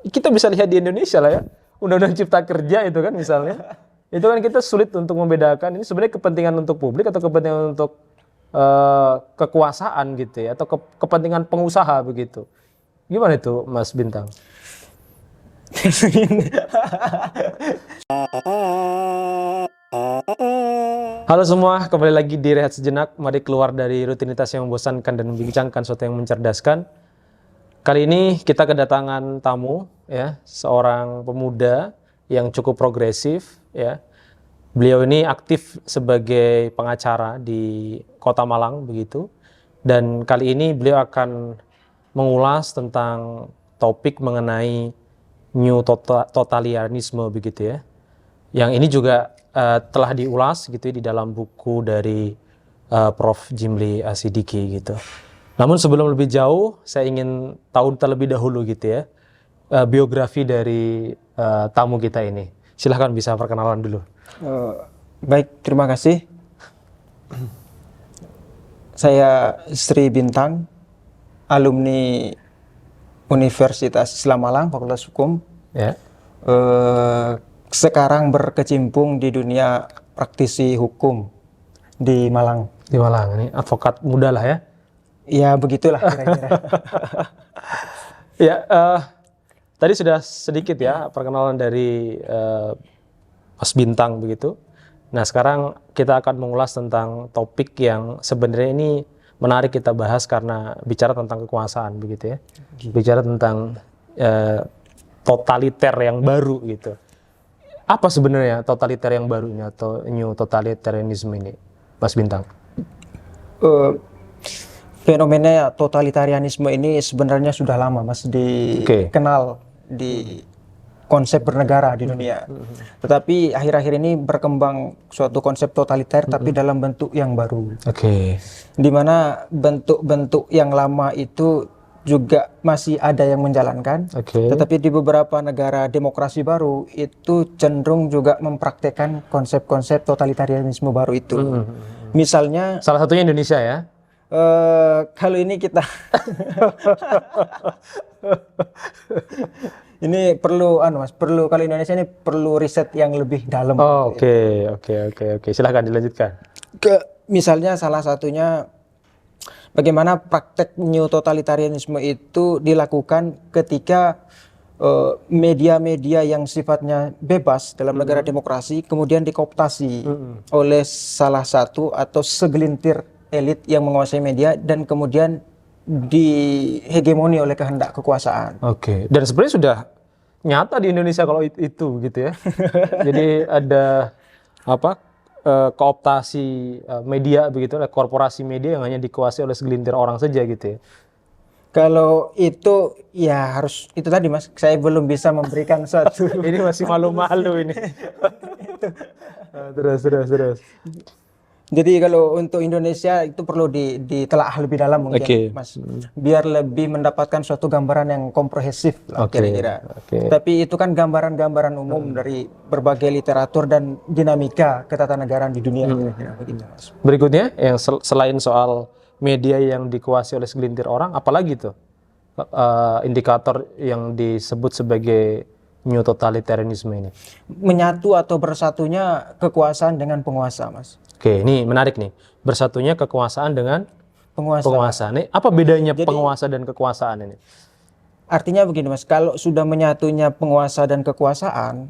kita bisa lihat di Indonesia lah ya, Undang-Undang Cipta Kerja itu kan misalnya, itu kan kita sulit untuk membedakan ini sebenarnya kepentingan untuk publik atau kepentingan untuk kekuasaan gitu ya, atau kepentingan pengusaha begitu. Gimana itu Mas Bintang? Halo semua, kembali lagi di Rehat Sejenak. Mari keluar dari rutinitas yang membosankan dan membincangkan sesuatu yang mencerdaskan. Kali ini kita kedatangan tamu, ya, seorang pemuda yang cukup progresif, ya. Beliau ini aktif sebagai pengacara di Kota Malang, begitu. Dan kali ini beliau akan mengulas tentang topik mengenai new totalitarianisme, begitu ya. Yang ini juga telah diulas gitu ya, di dalam buku dari Prof. Jimli Asidiki gitu. Namun sebelum lebih jauh, saya ingin tahu terlebih dahulu gitu ya, biografi dari tamu kita ini. Silahkan bisa perkenalan dulu. Baik, terima kasih. Saya Sri Bintang, alumni Universitas Islam Malang, Fakultas Hukum. Ya. Sekarang berkecimpung di dunia praktisi hukum di Malang. Di Malang, ini advokat muda lah ya. Ya, begitulah kira-kira. Ya, tadi sudah sedikit ya perkenalan dari Mas Bintang begitu. Nah, sekarang kita akan mengulas tentang topik yang sebenarnya ini menarik kita bahas karena bicara tentang kekuasaan begitu ya. Bicara tentang totaliter yang baru gitu. Apa sebenarnya totaliter yang baru ini atau new totalitarianism ini, Mas Bintang? Fenomena totalitarianisme ini sebenarnya sudah lama, Mas, dikenal di konsep bernegara di dunia. Tetapi akhir-akhir ini berkembang suatu konsep totaliter tapi dalam bentuk yang baru. Di mana bentuk-bentuk yang lama itu juga masih ada yang menjalankan. Tetapi di beberapa negara demokrasi baru itu cenderung juga mempraktekkan konsep-konsep totalitarianisme baru itu. Misalnya salah satunya Indonesia ya. Kalau ini kita ini perlu Mas, kalau Indonesia ini perlu riset yang lebih dalam. Oke. Silahkan dilanjutkan. Misalnya salah satunya bagaimana praktek new totalitarianisme itu dilakukan ketika media-media yang sifatnya bebas dalam negara demokrasi kemudian dikooptasi oleh salah satu atau segelintir elit yang menguasai media dan kemudian dihegemoni oleh kehendak kekuasaan. Dan sebenarnya sudah nyata di Indonesia kalau itu gitu ya. Jadi ada kooptasi media begitu, korporasi media yang hanya dikuasai oleh segelintir orang saja gitu ya. Kalau itu ya harus itu tadi, Mas, saya belum bisa memberikan suatu ini masih malu-malu ini. Terus. Jadi kalau untuk Indonesia itu perlu ditelaah lebih dalam mungkin, Mas, biar lebih mendapatkan suatu gambaran yang komprehensif lah, kira-kira. Tapi itu kan gambaran-gambaran umum dari berbagai literatur dan dinamika ketatanegaraan di dunia. Begitu, Mas. Berikutnya yang selain soal media yang dikuasai oleh segelintir orang, apalagi tuh indikator yang disebut sebagai new totalitarianisme ini? Menyatu atau bersatunya kekuasaan dengan penguasa, Mas. Ini menarik nih. Bersatunya kekuasaan dengan penguasa. Nih, apa bedanya penguasa dan kekuasaan ini? Artinya begini, Mas, kalau sudah menyatunya penguasa dan kekuasaan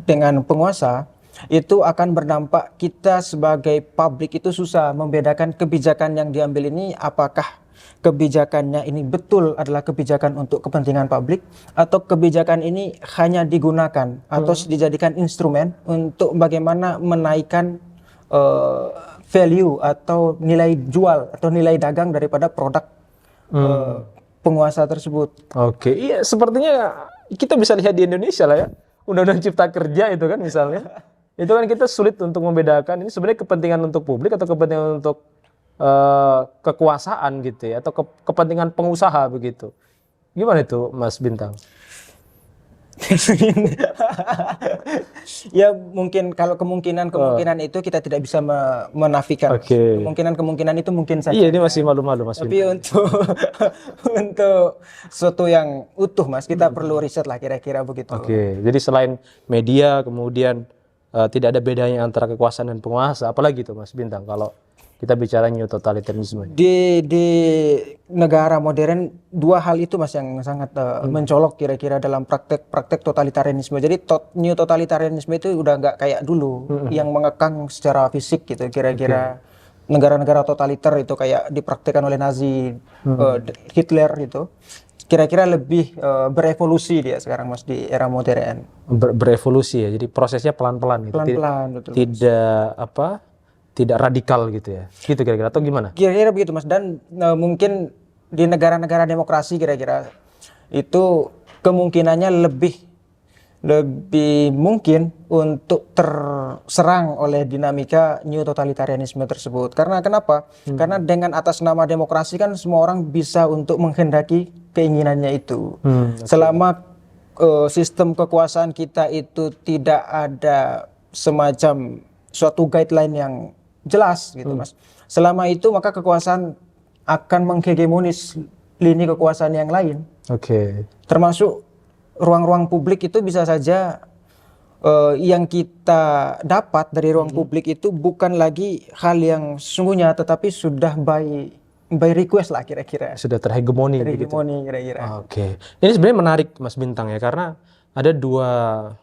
dengan penguasa, itu akan berdampak kita sebagai publik itu susah membedakan kebijakan yang diambil ini apakah kebijakannya ini betul adalah kebijakan untuk kepentingan publik atau kebijakan ini hanya digunakan atau dijadikan instrumen untuk bagaimana menaikkan value atau nilai jual atau nilai dagang daripada produk penguasa tersebut. Iya, sepertinya kita bisa lihat di Indonesia lah ya, Undang-Undang Cipta Kerja itu kan misalnya, itu kan kita sulit untuk membedakan ini sebenarnya kepentingan untuk publik atau kepentingan untuk kekuasaan gitu ya, atau kepentingan pengusaha begitu. Gimana itu, Mas Bintang? Ya mungkin kalau kemungkinan itu kita tidak bisa menafikan. Oke. Kemungkinan itu mungkin saja. Iya, ini masih malu-malu Mas Tapi Bintang. untuk untuk sesuatu yang utuh Mas, kita perlu riset lah kira-kira begitu. Oke, jadi selain media kemudian tidak ada bedanya antara kekuasaan dan penguasa, apalagi itu Mas Bintang kalau kita bicara new totalitarianisme. Di negara modern dua hal itu Mas yang sangat mencolok kira-kira dalam praktek totalitarianisme. Jadi new totalitarianisme itu udah nggak kayak dulu yang mengekang secara fisik gitu kira-kira. Negara-negara totaliter itu kayak dipraktikkan oleh Nazi, Hitler itu. Kira-kira lebih berevolusi dia sekarang Mas di era modern. Berevolusi ya. Jadi prosesnya pelan-pelan gitu. Pelan-pelan betul. Tidak radikal gitu ya. Gitu kira-kira atau gimana? Kira-kira begitu Mas, dan mungkin di negara-negara demokrasi kira-kira itu kemungkinannya lebih mungkin untuk terserang oleh dinamika new totalitarianisme tersebut. Karena kenapa? Karena dengan atas nama demokrasi kan semua orang bisa untuk menghendaki keinginannya itu. Selama sistem kekuasaan kita itu tidak ada semacam suatu guideline yang jelas gitu Mas. Selama itu maka kekuasaan akan menghegemonis lini kekuasaan yang lain. Oke. Termasuk ruang-ruang publik itu bisa saja yang kita dapat dari ruang publik itu bukan lagi hal yang sesungguhnya, tetapi sudah by request lah kira-kira. Sudah terhegemoni begitu. Terhegemoni kira-kira. Oke. Ini sebenarnya menarik Mas Bintang ya, karena ada dua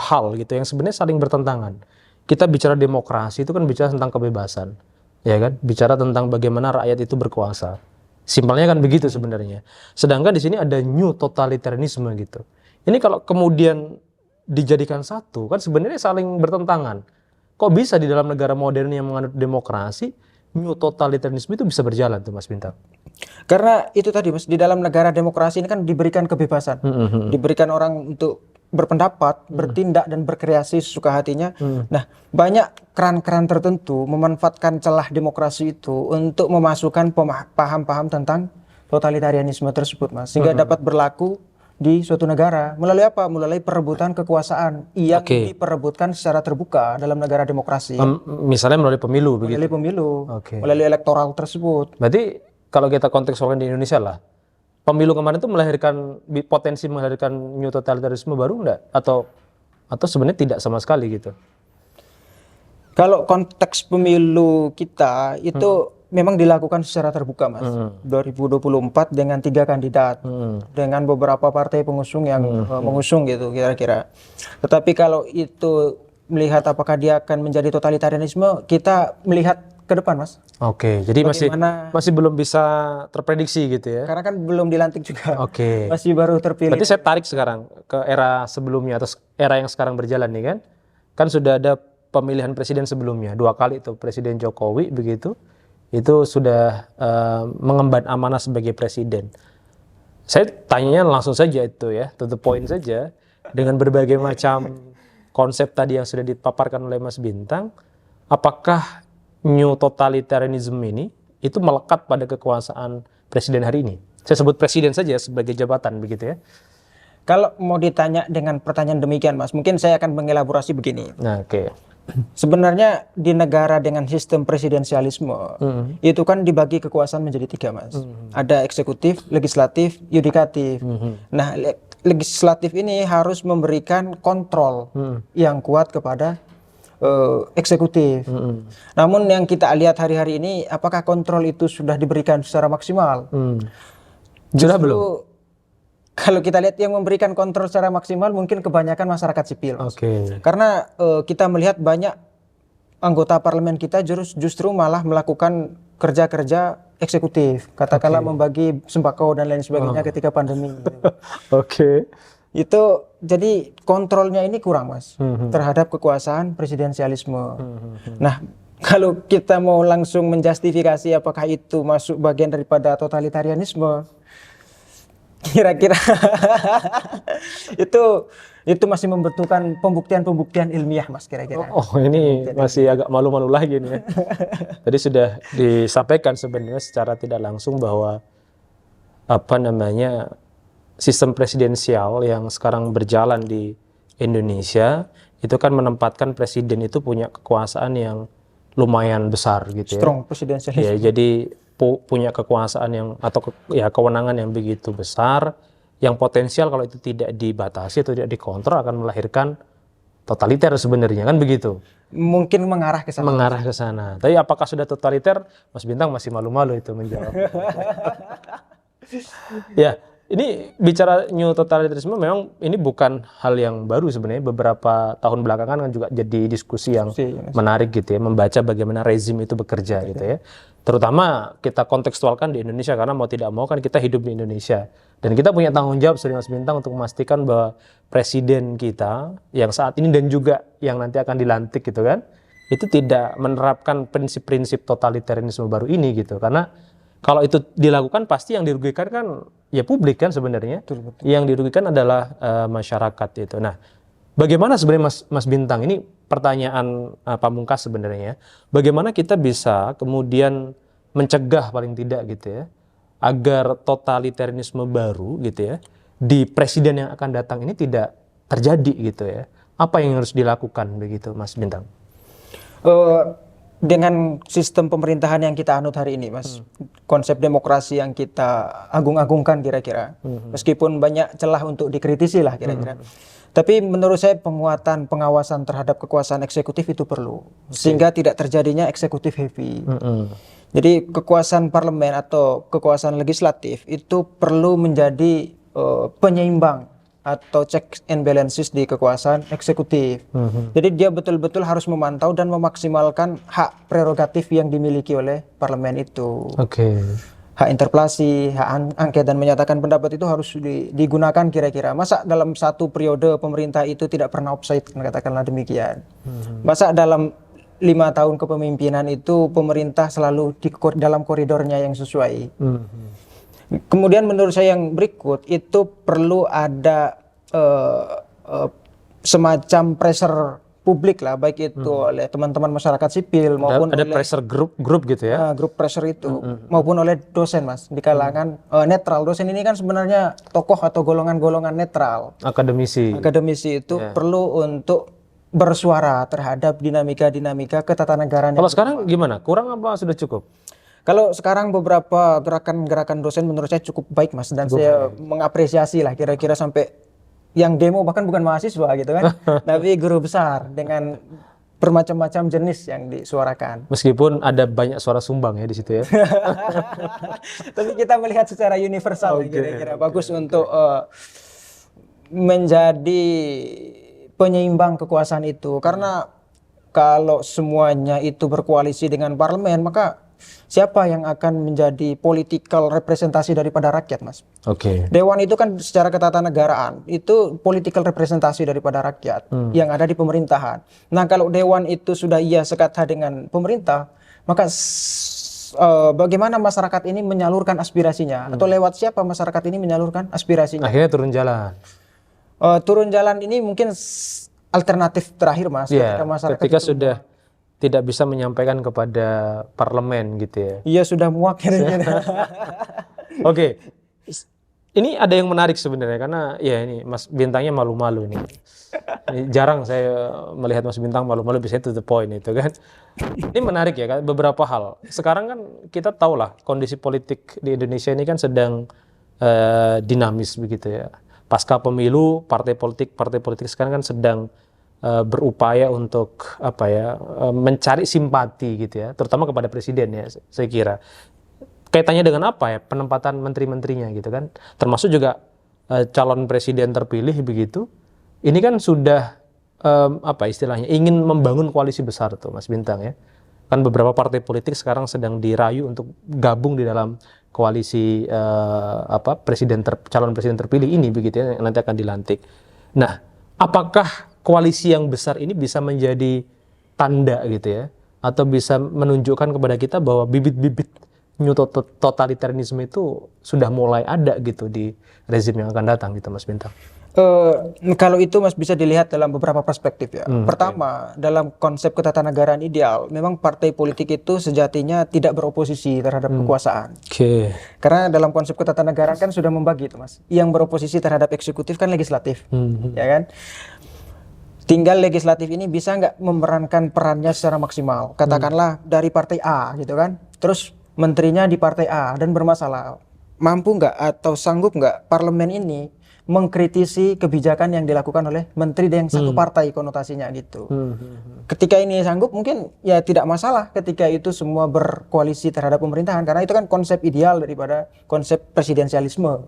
hal gitu yang sebenarnya saling bertentangan. Kita bicara demokrasi itu kan bicara tentang kebebasan, ya kan? Bicara tentang bagaimana rakyat itu berkuasa. Simpelnya kan begitu sebenarnya. Sedangkan di sini ada new totalitarianisme gitu. Ini kalau kemudian dijadikan satu kan sebenarnya saling bertentangan. Kok bisa di dalam negara modern yang menganut demokrasi new totalitarianisme itu bisa berjalan tuh Mas Bintang? Karena itu tadi Mas, di dalam negara demokrasi ini kan diberikan kebebasan. Diberikan orang untuk berpendapat, bertindak dan berkreasi sesuka hatinya. Nah, banyak keran-keran tertentu memanfaatkan celah demokrasi itu untuk memasukkan paham-paham tentang totalitarianisme tersebut Mas, sehingga dapat berlaku di suatu negara melalui apa? Melalui perebutan kekuasaan yang diperebutkan secara terbuka dalam negara demokrasi. Misalnya melalui pemilu begitu. Melalui pemilu, melalui elektoral tersebut. Berarti kalau kita kontekstualkan di Indonesia lah, pemilu kemarin itu potensi melahirkan new totalitarisme baru enggak? Atau sebenarnya tidak sama sekali gitu? Kalau konteks pemilu kita itu memang dilakukan secara terbuka Mas. 2024 dengan 3 kandidat, dengan beberapa partai pengusung yang mengusung gitu kira-kira. Tetapi kalau itu melihat apakah dia akan menjadi totalitarianisme, kita melihat ke depan Mas. Oke, jadi masih belum bisa terprediksi gitu ya? Karena kan belum dilantik juga. Oke. Masih baru terpilih. Berarti saya tarik sekarang ke era sebelumnya atau era yang sekarang berjalan nih kan? Kan sudah ada pemilihan presiden sebelumnya 2 kali itu Presiden Jokowi begitu. Itu sudah mengemban amanah sebagai presiden. Saya tanyanya langsung saja itu ya, to the point saja, dengan berbagai macam konsep tadi yang sudah dipaparkan oleh Mas Bintang, apakah new totalitarianism ini itu melekat pada kekuasaan presiden hari ini? Saya sebut presiden saja sebagai jabatan begitu ya. Kalau mau ditanya dengan pertanyaan demikian Mas, mungkin saya akan mengelaborasi begini. Nah, oke. Sebenarnya di negara dengan sistem presidensialisme itu kan dibagi kekuasaan menjadi 3 Mas. Ada eksekutif, legislatif, yudikatif. Nah, legislatif ini harus memberikan kontrol yang kuat kepada eksekutif. Namun yang kita lihat hari-hari ini, apakah kontrol itu sudah diberikan secara maksimal? Sudah belum? Kalau kita lihat yang memberikan kontrol secara maksimal mungkin kebanyakan masyarakat sipil. Karena kita melihat banyak anggota parlemen kita justru malah melakukan kerja-kerja eksekutif. Katakanlah membagi sembako dan lain sebagainya ketika pandemi. Itu jadi kontrolnya ini kurang Mas terhadap kekuasaan presidensialisme. Nah, kalau kita mau langsung menjustifikasi apakah itu masuk bagian daripada totalitarianisme, kira-kira itu masih membutuhkan pembuktian ilmiah Mas kira-kira. Oh, ini masih agak malu-malu lagi nih ya. Tadi sudah disampaikan sebenarnya secara tidak langsung bahwa sistem presidensial yang sekarang berjalan di Indonesia itu kan menempatkan presiden itu punya kekuasaan yang lumayan besar gitu ya. Strong presidensialism. Ya, jadi punya kekuasaan yang atau kewenangan yang begitu besar yang potensial kalau itu tidak dibatasi atau tidak dikontrol akan melahirkan totaliter sebenarnya, kan begitu. Mungkin mengarah ke sana. Mengarah ke sana. Tapi apakah sudah totaliter? Mas Bintang masih malu-malu itu menjawab. Ya, ini bicara new totalitarisme memang ini bukan hal yang baru sebenarnya. Beberapa tahun belakangan kan juga jadi diskusi yang menarik gitu ya, membaca bagaimana rezim itu bekerja gitu ya. Terutama kita kontekstualkan di Indonesia karena mau tidak mau kan kita hidup di Indonesia. Dan kita punya tanggung jawab sebagai Mas Bintang untuk memastikan bahwa presiden kita yang saat ini dan juga yang nanti akan dilantik gitu kan, itu tidak menerapkan prinsip-prinsip totalitarisme baru ini gitu. Karena kalau itu dilakukan pasti yang dirugikan kan ya publik kan sebenarnya. Betul. Yang dirugikan adalah masyarakat itu. Nah, bagaimana sebenarnya Mas Bintang, ini pertanyaan pamungkas sebenarnya. Bagaimana kita bisa kemudian mencegah paling tidak gitu ya, agar totalitarisme baru gitu ya di presiden yang akan datang ini tidak terjadi gitu ya. Apa yang harus dilakukan begitu Mas Bintang? Dengan sistem pemerintahan yang kita anut hari ini, Mas, konsep demokrasi yang kita agung-agungkan kira-kira, meskipun banyak celah untuk dikritisi lah kira-kira. Tapi menurut saya penguatan pengawasan terhadap kekuasaan eksekutif itu perlu, sehingga tidak terjadinya eksekutif heavy. Jadi kekuasaan parlemen atau kekuasaan legislatif itu perlu menjadi penyeimbang atau check and balances di kekuasaan eksekutif. Jadi dia betul-betul harus memantau dan memaksimalkan hak prerogatif yang dimiliki oleh parlemen itu. Hak interpelasi, hak angket dan menyatakan pendapat itu harus digunakan kira-kira. Masa dalam satu periode pemerintah itu tidak pernah offside, katakanlah demikian. Masa dalam 5 tahun kepemimpinan itu pemerintah selalu di dalam koridornya yang sesuai. Kemudian menurut saya yang berikut itu perlu ada semacam pressure publik lah, baik itu oleh teman-teman masyarakat sipil maupun ada oleh pressure grup gitu ya. Grup pressure itu maupun oleh dosen, Mas, di kalangan netral. Dosen ini kan sebenarnya tokoh atau golongan-golongan netral. Akademisi Itu perlu untuk bersuara terhadap dinamika-dinamika ketatanegaraan. Kalau sekarang gimana? Kurang apa sudah cukup? Kalau sekarang beberapa gerakan-gerakan dosen menurut saya cukup baik, Mas, dan saya mengapresiasi lah kira-kira sampai yang demo bahkan bukan mahasiswa gitu kan, tapi guru besar dengan bermacam-macam jenis yang disuarakan. Meskipun ada banyak suara sumbang ya di situ ya. Tapi kita melihat secara universal kira-kira bagus untuk menjadi penyeimbang kekuasaan itu, karena kalau semuanya itu berkoalisi dengan parlemen maka siapa yang akan menjadi political representasi daripada rakyat, Mas? Dewan itu kan secara ketatanegaraan itu political representasi daripada rakyat yang ada di pemerintahan. Nah, kalau dewan itu sudah sekata dengan pemerintah, maka bagaimana masyarakat ini menyalurkan aspirasinya atau lewat siapa masyarakat ini menyalurkan aspirasinya? Akhirnya turun jalan. Turun jalan ini mungkin alternatif terakhir, Mas, ketika sudah tidak bisa menyampaikan kepada parlemen gitu ya. Iya, sudah muak kira-kira. Oke. Ini ada yang menarik sebenarnya karena ya ini Mas Bintangnya malu-malu ini. Jarang saya melihat Mas Bintang malu-malu, biasanya to the point itu kan. Ini menarik ya kan, beberapa hal. Sekarang kan kita tahu lah kondisi politik di Indonesia ini kan sedang dinamis begitu ya. Pasca pemilu, partai politik sekarang kan sedang berupaya untuk mencari simpati gitu ya, terutama kepada presiden ya, saya kira. Kaitannya dengan apa ya? Penempatan menteri-menterinya gitu kan. Termasuk juga calon presiden terpilih begitu. Ini kan sudah istilahnya ingin membangun koalisi besar tuh Mas Bintang ya. Kan beberapa partai politik sekarang sedang dirayu untuk gabung di dalam koalisi calon presiden terpilih ini begitu ya, yang nanti akan dilantik. Nah, apakah koalisi yang besar ini bisa menjadi tanda gitu ya, atau bisa menunjukkan kepada kita bahwa bibit-bibit totalitarisme itu sudah mulai ada gitu di rezim yang akan datang gitu Mas Bintang? Kalau itu Mas bisa dilihat dalam beberapa perspektif ya. Pertama, dalam konsep ketatanegaraan ideal, memang partai politik itu sejatinya tidak beroposisi terhadap kekuasaan. Karena dalam konsep ketatanegaraan kan sudah membagi itu Mas. Yang beroposisi terhadap eksekutif kan legislatif, ya kan? Tinggal legislatif ini bisa nggak memerankan perannya secara maksimal. Katakanlah dari partai A gitu kan, terus menterinya di partai A dan bermasalah. Mampu nggak atau sanggup nggak parlemen ini mengkritisi kebijakan yang dilakukan oleh menteri yang satu partai konotasinya gitu. Ketika ini sanggup mungkin ya tidak masalah ketika itu semua berkoalisi terhadap pemerintahan, karena itu kan konsep ideal daripada konsep presidensialisme.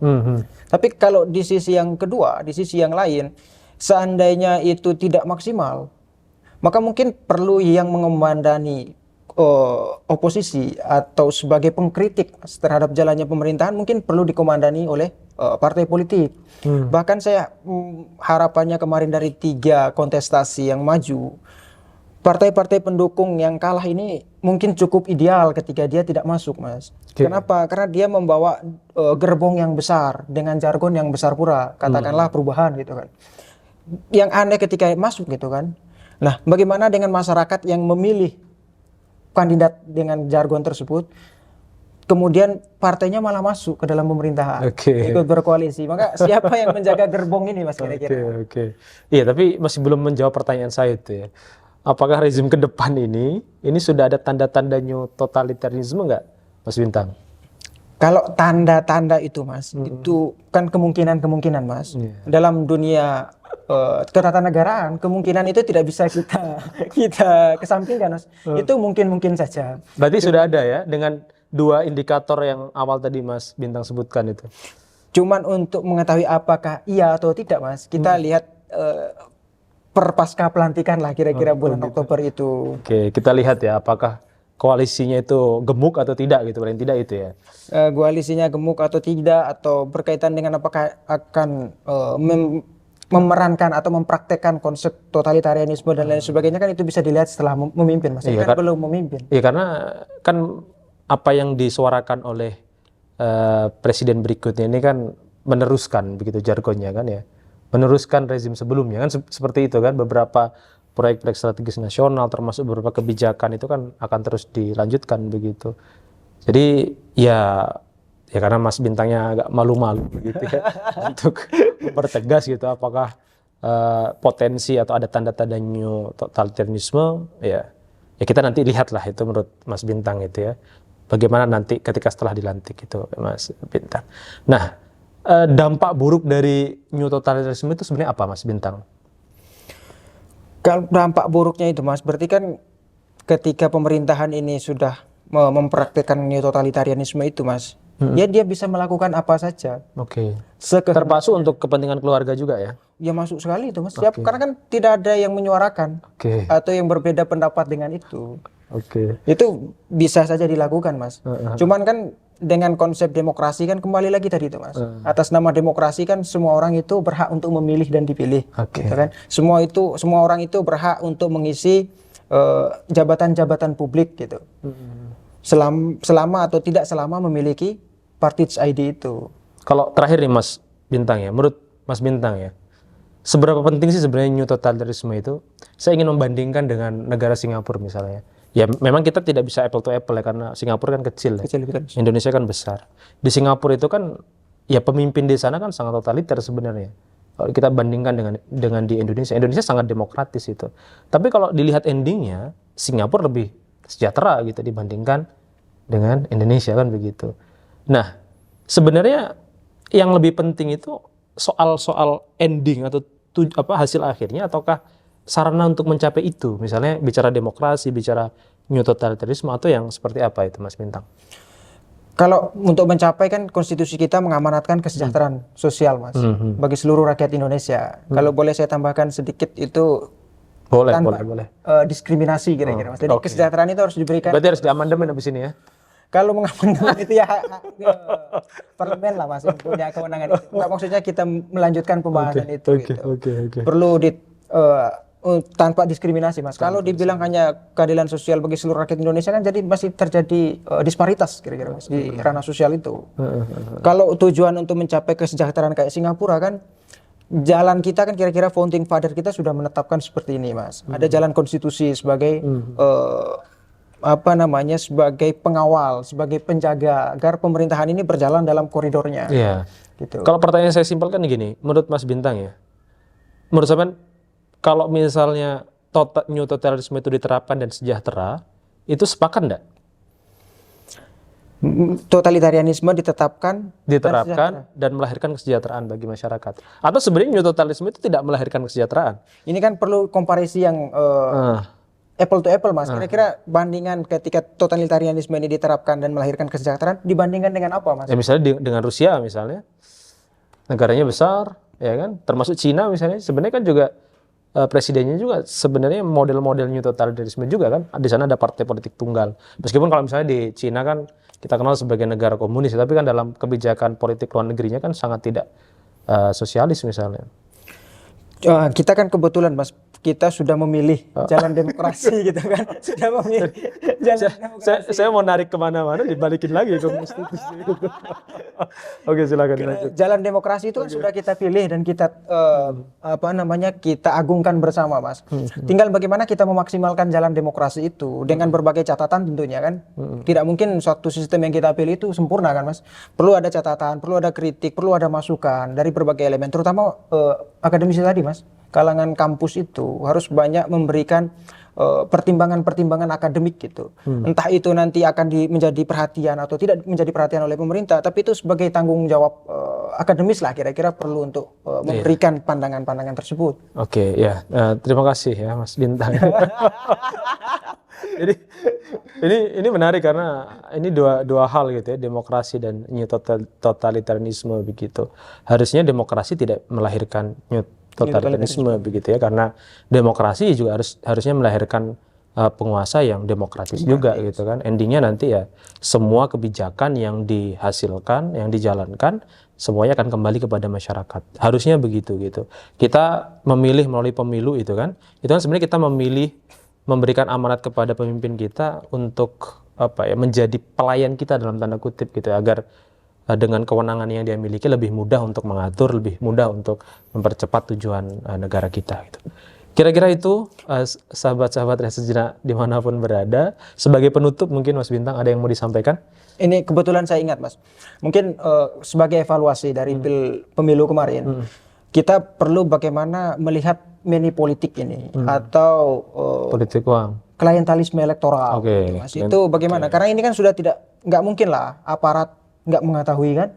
Tapi kalau di sisi yang kedua, di sisi yang lain, seandainya itu tidak maksimal, maka mungkin perlu yang mengemandani oposisi atau sebagai pengkritik terhadap jalannya pemerintahan mungkin perlu dikomandani oleh partai politik. Bahkan saya harapannya kemarin dari 3 kontestasi yang maju, partai-partai pendukung yang kalah ini mungkin cukup ideal ketika dia tidak masuk Mas. Kenapa? Karena dia membawa gerbong yang besar dengan jargon yang besar pula, katakanlah perubahan gitu kan. Yang aneh ketika masuk gitu kan. Nah, bagaimana dengan masyarakat yang memilih kandidat dengan jargon tersebut, kemudian partainya malah masuk ke dalam pemerintahan, ikut berkoalisi. Maka siapa yang menjaga gerbong ini Mas kira-kira? Iya, tapi masih belum menjawab pertanyaan saya itu ya. Apakah rezim ke depan ini sudah ada tanda-tanda new totalitarisme nggak Mas Bintang? Kalau tanda-tanda itu Mas, itu kan kemungkinan Mas. Dalam dunia ketatanegaraan, kemungkinan itu tidak bisa kita kesampingkan Mas. Itu mungkin saja. Berarti sudah ada ya dengan 2 indikator yang awal tadi Mas Bintang sebutkan itu. Cuman untuk mengetahui apakah iya atau tidak Mas, kita lihat per pasca pelantikan lah kira-kira bulan Oktober itu. Oke, kita lihat ya apakah koalisinya itu gemuk atau tidak gitu, paling tidak itu ya. Koalisinya gemuk atau tidak, atau berkaitan dengan apakah akan memerankan atau mempraktekkan konsep totalitarianisme dan lain sebagainya, kan itu bisa dilihat setelah memimpin Mas. Kan belum memimpin. Iya, karena kan apa yang disuarakan oleh presiden berikutnya ini kan meneruskan begitu jargonnya kan ya. Meneruskan rezim sebelumnya kan seperti itu kan, beberapa proyek-proyek strategis nasional termasuk beberapa kebijakan itu kan akan terus dilanjutkan begitu. Jadi ya karena Mas Bintangnya agak malu-malu begitu ya untuk mempertegas gitu apakah potensi atau ada tanda-tanda new totalitarisme ya kita nanti lihatlah itu menurut Mas Bintang itu ya. Bagaimana nanti ketika setelah dilantik itu Mas Bintang. Nah, dampak buruk dari new totalitarisme itu sebenarnya apa Mas Bintang? Kalau dampak buruknya itu Mas, berarti kan ketika pemerintahan ini sudah mempraktikkan new totalitarianisme itu Mas, ya dia bisa melakukan apa saja. Termasuk untuk kepentingan keluarga juga ya? Ya masuk sekali itu Mas. Karena kan tidak ada yang menyuarakan atau yang berbeda pendapat dengan itu. Itu bisa saja dilakukan Mas. Cuman kan dengan konsep demokrasi kan kembali lagi tadi itu Mas. Atas nama demokrasi kan semua orang itu berhak untuk memilih dan dipilih. Gitu kan? Semua orang itu berhak untuk mengisi jabatan-jabatan publik gitu. Selama atau tidak selama memiliki Partage ID itu. Kalau terakhir nih Mas Bintang ya, menurut Mas Bintang ya, seberapa penting sih sebenarnya new totalitarisme itu? Saya ingin membandingkan dengan negara Singapura misalnya. Ya memang kita tidak bisa apple to apple ya, karena Singapura kan kecil ya. Indonesia kan besar. Di Singapura itu kan ya pemimpin di sana kan sangat totaliter sebenarnya. Kalau kita bandingkan dengan di Indonesia sangat demokratis itu. Tapi kalau dilihat endingnya, Singapura lebih sejahtera gitu dibandingkan dengan Indonesia kan begitu. Nah, sebenarnya yang lebih penting itu soal ending atau hasil akhirnya, ataukah sarana untuk mencapai itu? Misalnya bicara demokrasi, bicara new totalitarisme, atau yang seperti apa itu Mas Bintang? Kalau untuk mencapai kan konstitusi kita mengamanatkan kesejahteraan sosial Mas bagi seluruh rakyat Indonesia. Kalau boleh saya tambahkan sedikit itu boleh. Diskriminasi kira-kira Mas. Jadi kesejahteraan itu harus diberikan. Berarti harus diamandemen habis ini ya? Kalau mengamandemen itu ya parlemen lah Mas yang punya kewenangan itu. Nggak, maksudnya kita melanjutkan pembahasan itu. Perlu tanpa diskriminasi, Mas. Kalau dibilang hanya keadilan sosial bagi seluruh rakyat Indonesia kan jadi masih terjadi disparitas kira-kira, Mas, di ranah sosial itu. Kalau tujuan untuk mencapai kesejahteraan kayak Singapura kan, jalan kita kan kira-kira founding father kita sudah menetapkan seperti ini, Mas. Ada jalan konstitusi sebagai sebagai pengawal, sebagai penjaga agar pemerintahan ini berjalan dalam koridornya. Iya. Gitu. Kalau pertanyaan saya simpelkan gini, menurut Mas Bintang ya, menurut saya kalau misalnya new totalisme itu diterapkan dan sejahtera, itu sepakat enggak? Totalitarianisme ditetapkan dan melahirkan kesejahteraan bagi masyarakat. Atau sebenarnya new totalisme itu tidak melahirkan kesejahteraan? Ini kan perlu komparisi yang apple to apple, Mas. Kira-kira bandingan ketika totalitarianisme ini diterapkan dan melahirkan kesejahteraan dibandingkan dengan apa, Mas? Ya misalnya dengan Rusia misalnya, negaranya besar, ya kan? Termasuk Cina misalnya, sebenarnya kan juga presidennya juga sebenarnya model-model new totalitarianisme juga kan. Di sana ada partai politik tunggal. Meskipun kalau misalnya di Cina kan kita kenal sebagai negara komunis, tapi kan dalam kebijakan politik luar negerinya kan sangat tidak sosialis misalnya. Kita kan kebetulan, Mas, kita sudah memilih jalan demokrasi gitu kan. Sudah memilih jalan demokrasi. Saya mau narik kemana-mana dibalikin lagi ke konstitusi. Oke, silakan lanjut. Jalan demokrasi itu kan sudah kita pilih dan kita kita agungkan bersama, Mas. Tinggal bagaimana kita memaksimalkan jalan demokrasi itu dengan berbagai catatan tentunya kan. Tidak mungkin suatu sistem yang kita pilih itu sempurna kan, Mas. Perlu ada catatan, perlu ada kritik, perlu ada masukan dari berbagai elemen, terutama akademisi tadi, Mas. Kalangan kampus itu harus banyak memberikan pertimbangan-pertimbangan akademik gitu. Entah itu nanti akan menjadi perhatian atau tidak menjadi perhatian oleh pemerintah, tapi itu sebagai tanggung jawab akademis lah kira-kira perlu untuk memberikan pandangan-pandangan tersebut. Oke, ya. Terima kasih ya Mas Bintang. Jadi ini menarik karena ini dua hal gitu ya, demokrasi dan new totalitarisme begitu. Harusnya demokrasi tidak melahirkan new totalitarisme begitu ya, karena demokrasi juga harusnya melahirkan penguasa yang demokratis juga gitu kan. Endingnya nanti ya semua kebijakan yang dihasilkan, yang dijalankan semuanya akan kembali kepada masyarakat. Harusnya begitu gitu. Kita memilih melalui pemilu itu kan sebenarnya kita memilih memberikan amanat kepada pemimpin kita untuk menjadi pelayan kita dalam tanda kutip gitu agar dengan kewenangan yang dia miliki lebih mudah untuk mengatur, lebih mudah untuk mempercepat tujuan negara kita gitu. Kira-kira itu sahabat-sahabat Rehat Sejenak dimanapun berada. Sebagai penutup mungkin Mas Bintang ada yang mau disampaikan? Ini kebetulan saya ingat, Mas. Mungkin sebagai evaluasi dari pemilu kemarin, kita perlu bagaimana melihat money politik ini atau politik uang, klientelisme elektoral. Gitu, Mas. Itu bagaimana? Karena ini kan sudah nggak mungkin lah aparat nggak mengetahui kan.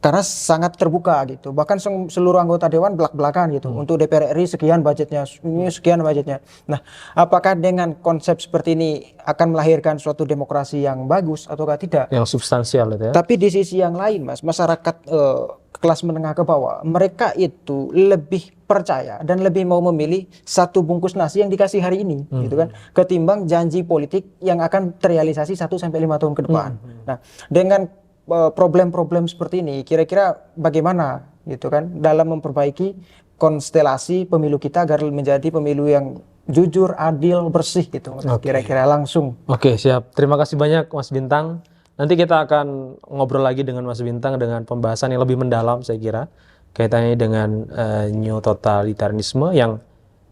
Karena sangat terbuka gitu. Bahkan seluruh anggota dewan belak-belakan gitu. Untuk DPR RI sekian budgetnya, ini sekian budgetnya. Nah, apakah dengan konsep seperti ini akan melahirkan suatu demokrasi yang bagus ataukah tidak? Yang substansial itu ya. Tapi di sisi yang lain, Mas, masyarakat kelas menengah ke bawah, mereka itu lebih percaya dan lebih mau memilih satu bungkus nasi yang dikasih hari ini, gitu kan, ketimbang janji politik yang akan terrealisasi 1-5 tahun ke depan. Nah, dengan problem-problem seperti ini, kira-kira bagaimana, gitu kan, dalam memperbaiki konstelasi pemilu kita agar menjadi pemilu yang jujur, adil, bersih, gitu, kira-kira langsung. Oke, siap. Terima kasih banyak, Mas Bintang. Nanti kita akan ngobrol lagi dengan Mas Bintang dengan pembahasan yang lebih mendalam, saya kira, kaitannya dengan new totalitarisme yang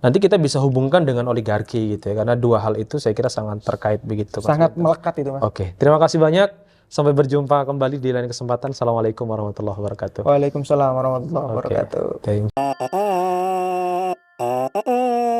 nanti kita bisa hubungkan dengan oligarki, gitu ya, karena dua hal itu saya kira sangat terkait begitu. Sangat melekat itu, Mas. Oke, terima kasih banyak. Sampai berjumpa kembali di lain kesempatan. Assalamualaikum warahmatullahi wabarakatuh. Waalaikumsalam warahmatullahi wabarakatuh. Thank you.